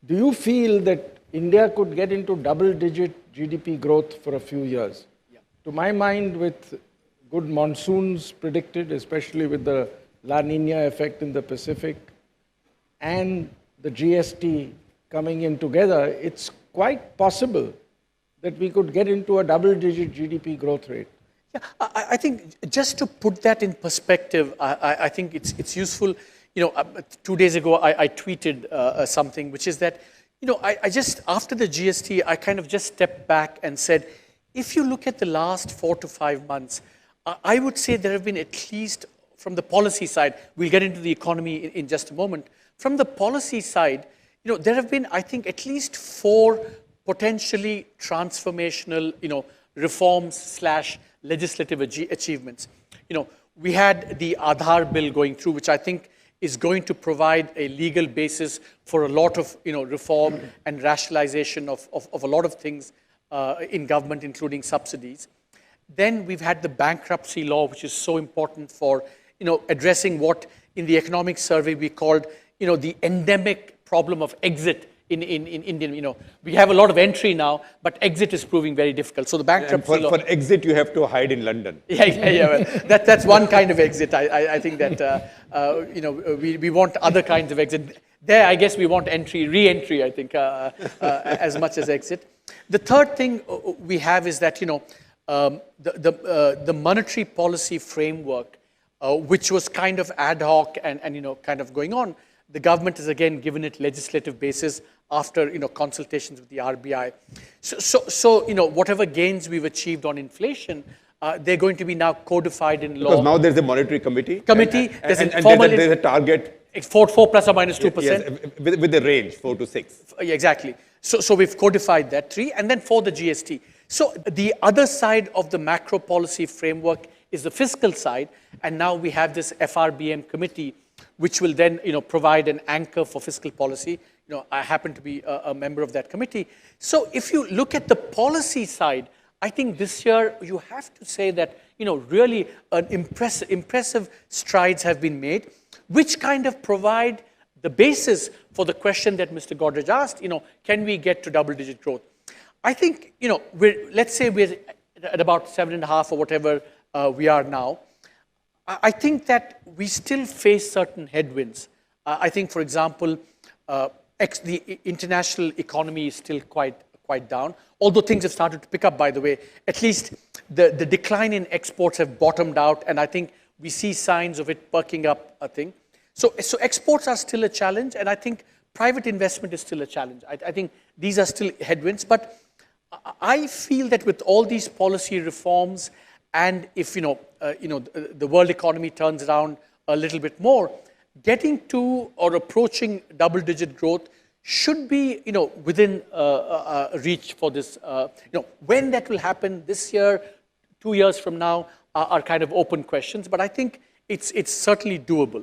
do you feel that India could get into double-digit GDP growth for a few years? Yeah. To my mind, with good monsoons predicted, especially with the La Nina effect in the Pacific, and the GST coming in together, it's quite possible that we could get into a double-digit GDP growth rate. Yeah, I think just to put that in perspective, I think it's useful. 2 days ago, I tweeted something, which is that, I just, after the GST, I kind of just stepped back and said, if you look at the last 4 to 5 months, I would say there have been at least, from the policy side, we'll get into the economy in just a moment. From the policy side, there have been, I think, at least 4 potentially transformational, reforms / legislative achievements. We had the Aadhaar bill going through, which I think is going to provide a legal basis for a lot of, reform and rationalization of a lot of things in government, including subsidies. Then we've had the bankruptcy law, which is so important for, addressing what in the economic survey we called, the endemic problem of exit in Indian. We have a lot of entry now, but exit is proving very difficult. So the bankruptcy law. For exit, you have to hide in London. Yeah. Well, that's one kind of exit. I think that we want other kinds of exit. There, I guess we want re-entry. I think as much as exit. The third thing we have is that the monetary policy framework, which was kind of ad hoc and kind of going on. The government has again given it legislative basis after consultations with the RBI. So whatever gains we've achieved on inflation, they're going to be now codified in law. Because now there's a monetary committee. There's a target. 4 plus or minus 2%. Yes, with the range 4 to 6. Yeah, exactly. So we've codified that 3, and then for the GST. So the other side of the macro policy framework is the fiscal side, and now we have this FRBM committee, which will then provide an anchor for fiscal policy. I happen to be a member of that committee. So if you look at the policy side, I think this year you have to say that really an impressive strides have been made, which kind of provide the basis for the question that Mr. Godrej asked. Can we get to double-digit growth? I think let's say we're at about 7.5 or whatever we are now. I think that we still face certain headwinds. I think, for example, the international economy is still quite down, although things have started to pick up, by the way. At least the decline in exports have bottomed out, and I think we see signs of it perking up, I think. So exports are still a challenge, and I think private investment is still a challenge. I think these are still headwinds, but I feel that with all these policy reforms, and if the world economy turns around a little bit more, getting to or approaching double-digit growth should be within reach for this. When that will happen, this year, 2 years from now, are kind of open questions. But I think it's certainly doable.